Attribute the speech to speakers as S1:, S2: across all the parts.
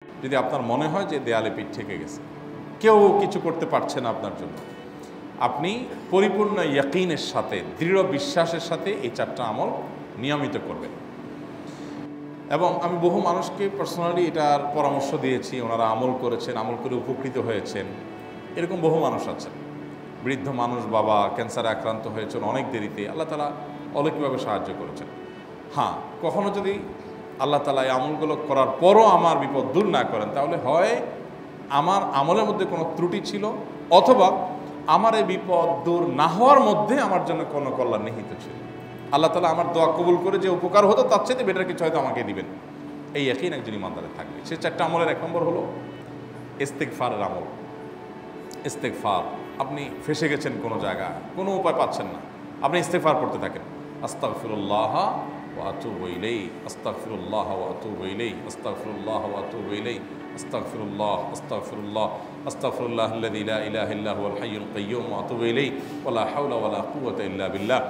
S1: যদি আপনার মনে হয় যে দেয়ালে পিঠ ঠেকে গেছে, কেউ কিছু করতে পারছে না আপনার জন্য, আপনি পরিপূর্ণ ইয়াকিনের সাথে, দৃঢ় বিশ্বাসের সাথে এই 4টা আমল নিয়মিত করবেন। এবং আমি বহু মানুষকে পার্সোনালি এটার পরামর্শ দিয়েছি, ওনারা আমল করেছেন, আমল করে উপকৃত হয়েছেন। এরকম বহু মানুষ আছেন। বৃদ্ধ মানুষ, বাবা ক্যান্সারে আক্রান্ত হয়েছেন অনেক দেরিতে, আল্লাহ তাআলা অলৌকিকভাবে সাহায্য করেছেন। হ্যাঁ, কখনো যদি আল্লাহ তাআলা এই আমলগুলো করার পরও আমার বিপদ দূর না করেন, তাহলে হয় আমার আমলের মধ্যে কোনো ত্রুটি ছিল, অথবা আমার এই বিপদ দূর না হওয়ার মধ্যে আমার জন্য কোনো কল্যাণ নিহিত ছিল। আল্লাহ তাআলা আমার দোয়া কবুল করে যে উপকার হতো তার চাইতে বেটার কিছু হয়তো আমাকে দিবেন, এই ইয়াকিন একজন ইমানদারের থাকবে। সে 4টা আমলের 1 নম্বর হলো ইস্তেগফারের আমল। ইস্তেগফার, আপনি ফেসে গেছেন কোনো জায়গায়, কোনো উপায় পাচ্ছেন না, আপনি ইস্তেগফার করতে থাকেন। আস্তাগফিরুল্লাহ ওয়া আতুবু ইলাইহি, আস্তাগফিরুল্লাহ ওয়া আতুবু ইলাইহি, আস্তাগফিরুল্লাহ ওয়া আতুবু ইলাইহি, আস্তাগফিরুল্লাহ, আস্তাগফিরুল্লাহ, আস্তাগফিরুল্লাহাল্লাযী লা ইলাহা ইল্লা হুয়াল হাইয়ুল কাইয়্যুম ওয়া আতুবু ইলাইহি ওয়া লা হাওলা ওয়া লা কুওয়াতা ইল্লা বিল্লাহ।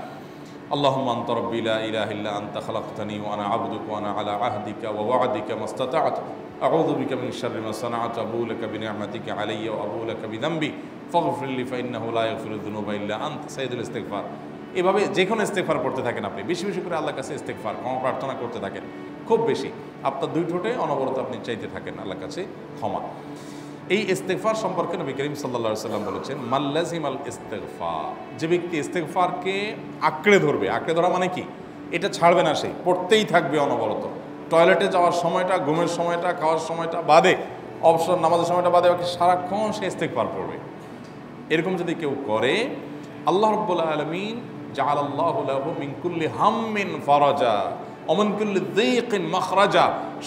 S1: আল্লাহুম্মা আনতা রাব্বী লা ইলাহা ইল্লা আনতা খালাকতানি ওয়া আনা আবদুকা ওয়া আনা আলা আহদিকা ওয়া ওয়া'দিকা মাস্তাতা'তু আউযু বিকা মিন শাররি মা সানা'তু আবুউ লাকা বিনি'মাতিকা আলাইয়া ওয়া আবুউ লাকা বিযামবি ফাগফির লি ফাইন্নাহু লা ইয়াগফিরুয যুনুবা ইল্লা আনতা। সাইয়্যিদুল ইস্তিগফার। এভাবে যে কোনো ইস্তেগফার করতে থাকেন, আপনি বেশি বেশি করে আল্লাহর কাছে ইস্তেগফার, ক্ষমা প্রার্থনা করতে থাকেন, খুব বেশি। আপনার 2 ঠোঁটে অনবরত আপনি চাইতে থাকেন আল্লাহর কাছে ক্ষমা। এই ইস্তেগফার সম্পর্কে নবী করিম সাল্লাল্লাহু আলাইহি ওয়াসাল্লাম বলেছেন, মাল্লাজিমাল ইস্তেগফার, যে ব্যক্তি ইস্তেগফারকে আঁকড়ে ধরবে, আঁকড়ে ধরা মানে কি, এটা ছাড়বে না, সে পড়তেই থাকবে অনবরত। টয়লেটে যাওয়ার সময়টা, ঘুমের সময়টা, খাওয়ার সময়টা বাদে, অবসর নামাজের সময়টা বাদে, সারাক্ষণ সে ইস্তেগফার পড়বে। এরকম যদি কেউ করে, আল্লাহ রাব্বুল আলামিন জাআলাল্লাহু লাহু মিন কুল্লি হাম্মিন ফারাজা ওয়া মিন কুল্লি যায়কিন মাখরাজা,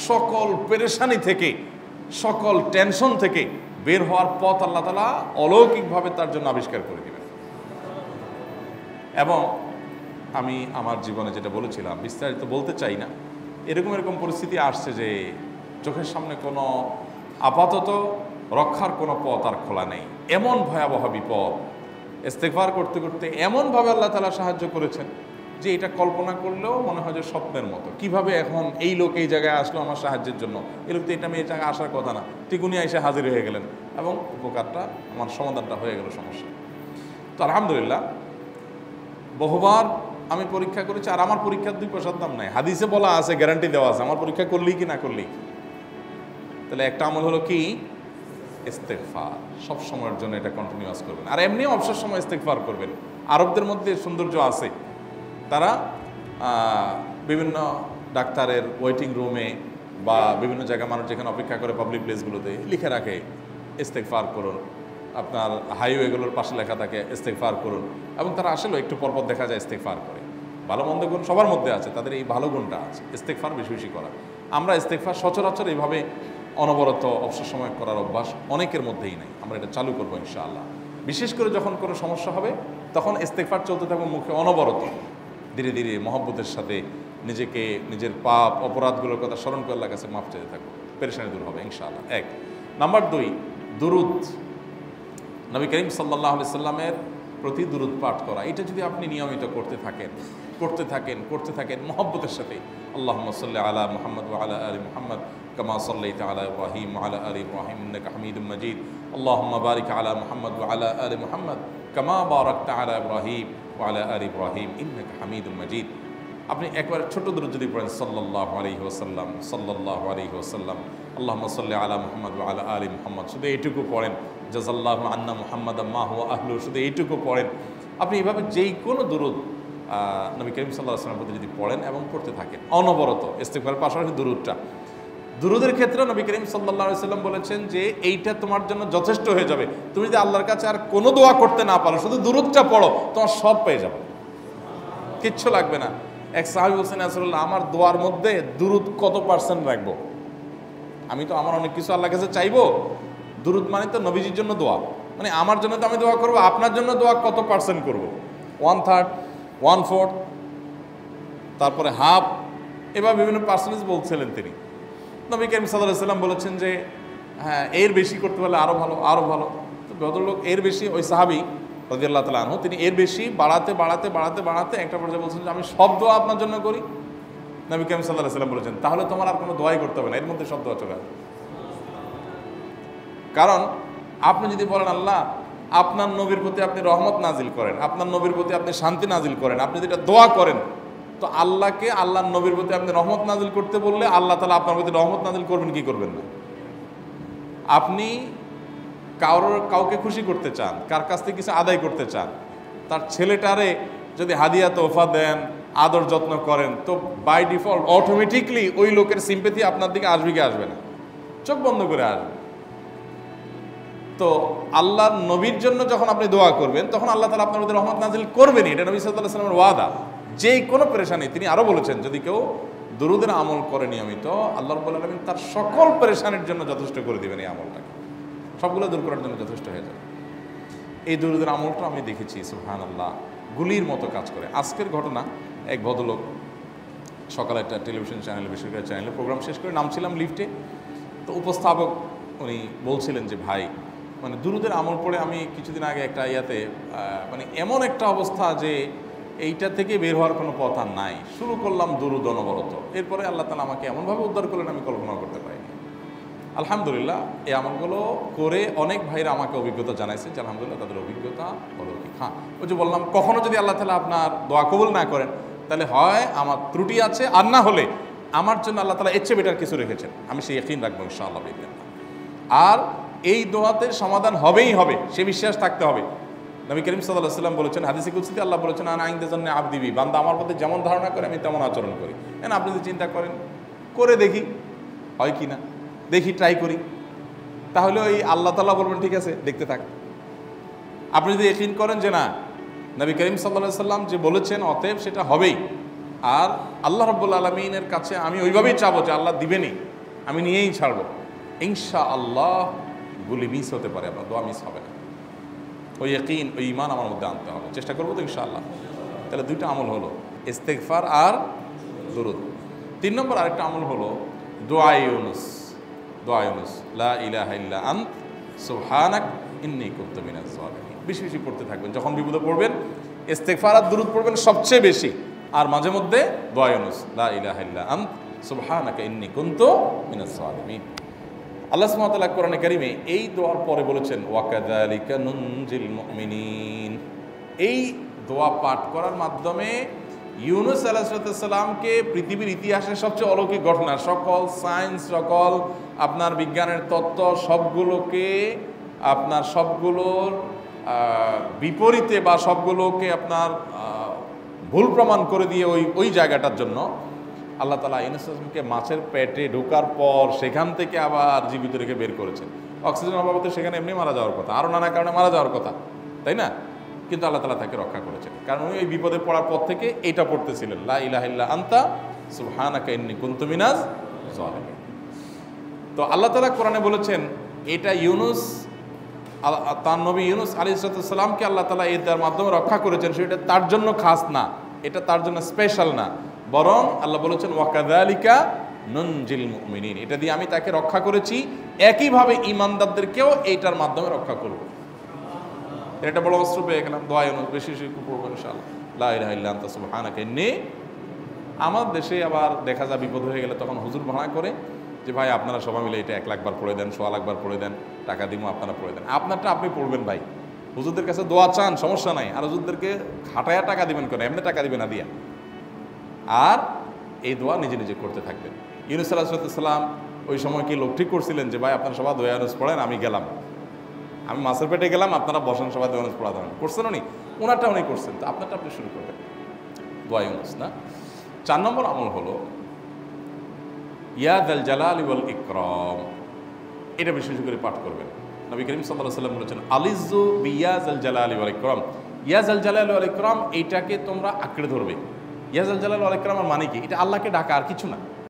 S1: সকল পেরেশানি থেকে, সকল টেনশন থেকে বের হওয়ার পথ আল্লাহ তাআলা অলৌকিকভাবে তার জন্য আবিষ্কার করে দিবেন। এবং আমি আমার জীবনে যেটা বলেছিলাম, বিস্তারিত বলতে চাই না, এরকম পরিস্থিতি আসছে যে চোখের সামনে কোনো আপাতত রক্ষার কোনো পথ আর খোলা নেই, এমন ভয়াবহ বিপদ। ইস্তেগফার করতে করতে এমনভাবে আল্লাহ তাআলা সাহায্য করেছেন যে এটা কল্পনা করলেও মনে হয় যে স্বপ্নের মতো। কিভাবে এখন এই লোক এই জায়গায় আসলো আমার সাহায্যের জন্য, এই লোক তো এটা আমি এই জায়গায় আসার কথা না, ঠিক উনি এসে হাজির হয়ে গেলেন এবং উপকারটা, আমার সমাধানটা হয়ে গেল সমস্যা। তো আলহামদুলিল্লাহ, বহুবার আমি পরীক্ষা করেছি, আর আমার পরীক্ষার 2 পয়সার দাম নাই। হাদিসে বলা আছে, গ্যারান্টি দেওয়া আছে, আমার পরীক্ষা করলেই কি না করলেই। তাহলে একটা আমল হলো কি, ইস্তেগফার। সব সময়ের জন্য এটা কন্টিনিউয়াস করবেন, আর এমনিও অবসর সময় ইস্তেগফার করবেন। আরবদের মধ্যে সৌন্দর্য আছে, তারা বিভিন্ন ডাক্তারের ওয়েটিং রুমে বা বিভিন্ন জায়গায় মানুষ যেখানে অপেক্ষা করে পাবলিক প্লেসগুলোতে লিখে রাখে ইস্তেগফার করুন। আপনার হাইওয়েগুলোর পাশে লেখা থাকে ইস্তেগফার করুন, এবং তারা আসলে একটু পরপর দেখা যায় ইস্তেগফার করে। ভালো মন্দ গুণ সবার মধ্যে আছে, তাদের এই ভালো গুণটা আছে, ইস্তেগফার বেশি বেশি করা। আমরা ইস্তেগফার সচরাচর এইভাবে অনবরত অবসর সময় করার অভ্যাস অনেকের মধ্যেই নেই। আমরা এটা চালু করবো ইনশাআল্লাহ। বিশেষ করে যখন কোনো সমস্যা হবে, তখন ইস্তেগফার চলতে থাকবে মুখে অনবরত। ধীরে ধীরে মহব্বতের সাথে নিজেকে, নিজের পাপ অপরাধগুলোর কথা স্মরণ করে আল্লাহর কাছে মাফ চাইতে থাকবো, পেরেশানি দূর হবে ইনশাআল্লাহ। 1 নাম্বার 2, দুরুদ। নবী করিম সাল্লাল্লাহু আলাইহি সাল্লামের প্রতি দুরুদ পাঠ করা, এটা যদি আপনি নিয়মিত করতে থাকেন মহব্বতের সাথে, আল্লাহুম্মা সাল্লি আলা মুহাম্মদ ওয়া আলা আলি মুহাম্মদ কামা সাল্লাইতা আলা ইব্রাহিম ওয়া আলা আলি ইব্রাহিম ইন্নাকা হামিদুম মাজিদ, আল্লাহুম্মা বারিক আলা মুহাম্মদ ওয়া আলা আলি মুহাম্মদ কামা বারাকতা আলা ইব্রাহিম ওয়া আলা আলি ইব্রাহিম ইন্নাকা হামিদুম মাজিদ। আপনি একবার ছোট দুরূদ যদি পড়েন, সাল্লাল্লাহু আলাইহি ওয়াসাল্লাম, সাল্লাল্লাহু আলাইহি ওয়াসাল্লাম, আল্লাহুম্মা সাল্লি আলা মুহাম্মদ ওয়া আলা আলি মুহাম্মদ, শুধু এইটুকু পড়েন। জাযাল্লাহু আন্না মুহাম্মাদাম মা হুয়া আহলু, শুধু এইটুকু পড়েন। আপনি এভাবে যেই কোনো দুরূদ নবী করিম সাল্লাল্লাহু আলাইহি ওয়াসাল্লামের প্রতি যদি পড়েন এবং পড়তে থাকেন অনবরত, ইস্তেগফারের পাশাপাশি দুরূদের ক্ষেত্রে নবী করিম সাল্লাল্লাহু আলাইহি ওয়াসাল্লাম বলেছেন যে এইটা তোমার জন্য যথেষ্ট হয়ে যাবে। তুমি যদি আল্লাহর কাছে আর কোনো দোয়া করতে না পারো, শুধু দুরূদটা পড়ো, তোমার সব পেয়ে যাবে, কিচ্ছু লাগবে না। এক সাহাবী বলছেন, রাসূলুল্লাহ, আমার দোয়ার মধ্যে দুরূদ কত % রাখবো? আমি তো আমার অনেক কিছু আল্লাহর কাছে চাইবো, দুরূদ মানে তো নবীজির জন্য দোয়া, মানে আমার জন্য তো আমি দোয়া করবো, আপনার জন্য দোয়া কত % করবো? 1/3, 1/4, তারপরে হাফ, এবার বিভিন্ন পার্সেন্টেজ বলছিলেন তিনি। নবী করিম সাল্লাল্লাহু আলাইহি ওয়াসাল্লাম বলেছেন যে হ্যাঁ, এর বেশি করতে পারলে আরও ভালো, আরও ভালো। তো ভদ্রলোক এর বেশি, ওই সাহাবী রাদিয়াল্লাহু তাআলা আনহু, তিনি এর বেশি বাড়াতে একটা পর্যায়ে বলছেন যে আমি সব দোয়া আপনার জন্য করি। নবী করিম সাল্লাল্লাহু আলাইহি ওয়াসাল্লাম বলেছেন, তাহলে তোমার আর কোনো দোয়াই করতে হবে না, এর মধ্যে সব দোয়া চলে আসবে। কারণ আপনি যদি বলেন আল্লাহ আপনার নবীর প্রতি আপনি রহমত নাজিল করেন, আপনার নবীর প্রতি আপনি শান্তি নাজিল করেন, আপনি যদি এটা দোয়া করেন, তো আল্লাহকে আল্লাহর নবীর প্রতি আপনি রহমত নাজিল করতে বললে আল্লাহ তাআলা আপনার প্রতি রহমত নাজিল করবেন কি করবেন না? আপনি কাউকে খুশি করতে চান, কার কাছ থেকে কিছু আদায় করতে চান, তার ছেলেটারে যদি হাদিয়া তোহফা দেন, আদর যত্ন করেন, তো বাই ডিফল্ট অটোমেটিকলি ওই লোকের সিম্পেথি আপনার দিকে আসবে কি আসবে না? চোখ বন্ধ করে আসবে। তো আল্লাহর নবীর জন্য যখন আপনি দোয়া করবেন তখন আল্লাহ তাআলা আপনার মধ্যে রহমত নাজিল করবেনই, এটা নবী সাল্লাল্লাহু আলাইহি ওয়াসাল্লামের ওয়াদা। যেই কোনো পেরেশানি, তিনি আরো বলেছেন যদি কেউ দুরূদের আমল করে নিয়মিত, আল্লাহ রাব্বুল আলামিন তার সকল পেরেশানির জন্য যথেষ্ট করে দিবেন। এই আমলটাকে সবগুলো দূর করার জন্য যথেষ্ট হয়ে যাবে। এই দুরূদের আমলটা আমি দেখেছি সুবহানাল্লাহ গুলির মতো কাজ করে। আজকের ঘটনা, এক ভদ্রলোক সকালে একটা টেলিভিশন চ্যানেলে, বেসরকারি চ্যানেলে প্রোগ্রাম শেষ করে নামছিলাম লিফটে, তো উপস্থাপক উনি বলছিলেন যে ভাই মানে দুরূদের আমল পড়ে আমি কিছুদিন আগে একটা ইয়াতে মানে এমন একটা অবস্থা যে এইটা থেকে বের হওয়ার কোনো পথ আর নাই, শুরু করলাম দুরূদ অনবরত, এরপরে আল্লাহ তাআলা আমাকে এমনভাবে উদ্ধার করলেন আমি কল্পনা করতে পারিনি। আলহামদুলিল্লাহ এই আমলগুলো করে অনেক ভাইরা আমাকে অভিজ্ঞতা জানাইছে যে আলহামদুলিল্লাহ তাদের অভিজ্ঞতা অলৌকিক। হ্যাঁ, ওই যে বললাম কখনো যদি আল্লাহ তাআলা আপনার দোয়া কবুল না করেন তাহলে হয় আমার ত্রুটি আছে, আর না হলে আমার জন্য আল্লাহ তাআলা এর চেয়ে বেটার কিছু রেখেছেন, আমি সেই ইয়াকিন রাখবো ইনশাআল্লাহ। আর এই দোয়াতে সমাধান হবেই হবে, সে বিশ্বাস থাকতে হবে। নবী করিম সাল্লাল্লাহু আলাইহি ওয়াসাল্লাম বলেছেন, হাদিসে কুদসিতে আল্লাহ বলেছেন আনা ইনদা যান্নি আবদি বি, বান্দা আমার প্রতি যেমন ধারণা করে আমি তেমন আচরণ করি। এখন আপনি যদি চিন্তা করেন করে দেখি হয় কি না, দেখি ট্রাই করি, তাহলে ওই আল্লাহ তাআলা বলবেন ঠিক আছে দেখতে থাক। আপনি যদি ইয়াকিন করেন যে না নবী করিম সাল্লাল্লাহু আলাইহি ওয়াসাল্লাম যে বলেছেন অতএব সেটা হবেই, আর আল্লাহ রাব্বুল আলামিনের কাছে আমি ওইভাবেই চাবো যে আল্লাহ দিবেনই, আমি নিয়েই ছাড়বো, ইনশাআল্লাহ গুলি মিস হতে পারে, আপনার দোয়া মিস হবে না। ওই ইয়াকিন, ওই ঈমান আমার মধ্যে আনতে হবে, চেষ্টা করবো তো ইনশাআল্লাহ। তাহলে দুইটা আমল হলো ইস্তেগফার আর দুরূদ। 3 নম্বর আরেকটা আমল হলো দোয়া ইউনুস। দোয়া ইউনুস, লা ইলাহা ইল্লা আন্ত সুবহানাক ইন্নী কুনতু মিনাজ জালিমিন। বেশি বেশি পড়তে থাকবেন, যখন বিপদে পড়বেন ইস্তেগফার আর দুরূদ পড়বেন সবচেয়ে বেশি, আর মাঝে মধ্যে দোয়া ইউনুস, লা ইলাহা ইল্লা আন্ত সুবহানাকা ইন্নী কুনতু মিনাজ জালিমিন। আল্লাহ সুবহানাহু ওয়া তাআলা কোরআনে কারিমে এই দোয়ার পরে বলেছেন ওয়াকাযালিকা নুনজিল মুমিনিন। এই দোয়া পাঠ করার মাধ্যমে ইউনুস আলাইহিস সালামকে পৃথিবীর ইতিহাসের সবচেয়ে অলৌকিক ঘটনা, সকল সায়েন্স, সকল আপনার বিজ্ঞানের তত্ত্ব সবগুলোকে আপনার সবগুলোর বিপরীতে বা সবগুলোকে আপনার ভুল প্রমাণ করে দিয়ে ওই জায়গাটার জন্য আল্লাহ তাআলা ইউনুস আলাইহিসকে মাছের পেটে ঢোকার পর সেখান থেকে আবার জীবিত রেখে বের করেছেন। অক্সিজেন অভাবে তো সেখানে এমনি মারা যাওয়ার কথা, আরও নানা কারণে মারা যাওয়ার কথা, তাই না? কিন্তু আল্লাহ তাআলা তাকে রক্ষা করেছেন, কারণ উনি ওই বিপদে পড়ার পর থেকে এইটা পড়তেছিলেন, লা ইলাহা ইল্লা আনতা সুবহানাকা ইন্নী কুনতু মিনাজ জালিমিন। তো আল্লাহ তাআলা কোরআনে বলেছেন এটা ইউনুস, তার নবী ইউনুস আলাইহিস সালামকে আল্লাহ তাআলা এর মাধ্যমে রক্ষা করেছেন, সেটা তার জন্য খাস না, এটা তার জন্য স্পেশাল না, বরং আল্লাহ বলেছেন ওয়াকাযালিকা নুনজিল মুমিনিন, এটা দিয়ে আমি তাকে রক্ষা করেছি, একইভাবে ঈমানদারদেরকেও এইটার মাধ্যমে রক্ষা করব। এটা বড় অস্ত্র পেয়ে গেলাম। দোয়া ইউনুস বেশি বেশি পড়বো ইনশাআল্লাহ, লা ইলাহা ইল্লা আনতা সুবহানাকা ইন্নী। আমার দেশে আবার দেখা যায় বিপদ হয়ে গেলে তখন হুজুর ভাড়া করে যে ভাই আপনারা সবাই মিলে এটা 1 লাখ বার পড়ে দেন, 1.25 লাখ বার পড়ে দেন, টাকা দিব আপনারা পড়ে দেন। আপনারটা আপনি পড়বেন ভাই, হুজুরদের কাছে দোয়া চান সমস্যা নাই, আর হুজুরদেরকে খাটায়া টাকা দিবেন কেন, এমনি টাকা দিবেন না দিয়া। আর এই দোয়া নিজে নিজে করতে থাকবেন। ইউনুস আলাইহিস সালাম ওই সময় কি লোক ঠিক করছিলেন যে ভাই আপনারা সবাই দোয়া ইউনুস পড়েন, আমি গেলাম, আমি মাছের পেটে গেলাম, আপনারা বসেন সবাই দোয়া ইউনুস পড়া দেবেন, করছেন উনি, ওনারটা উনি করছেন, তো আপনারটা আপনি শুরু করবেন দোয়া ইউনুস না। 4 নম্বর আমল হলো ইয়া যাল জালালি ওয়াল ইকরাম, এটা বিশেষ করে পাঠ করবেন। নবী করিম সাল্লাল্লাহু আলাইহি ওয়াসাল্লাম বলেছেন আলিজু বিয়া যাল জালালি ওয়াল ইকরাম, ইয়া যাল জালালি ওয়াল ইকরাম এইটাকে তোমরা আঁকড়ে ধরবে। ইয়া যাল জালালি ওয়াল ইকরামের মানে কি? এটা আল্লাহকে ডাকা, আর কিছু না।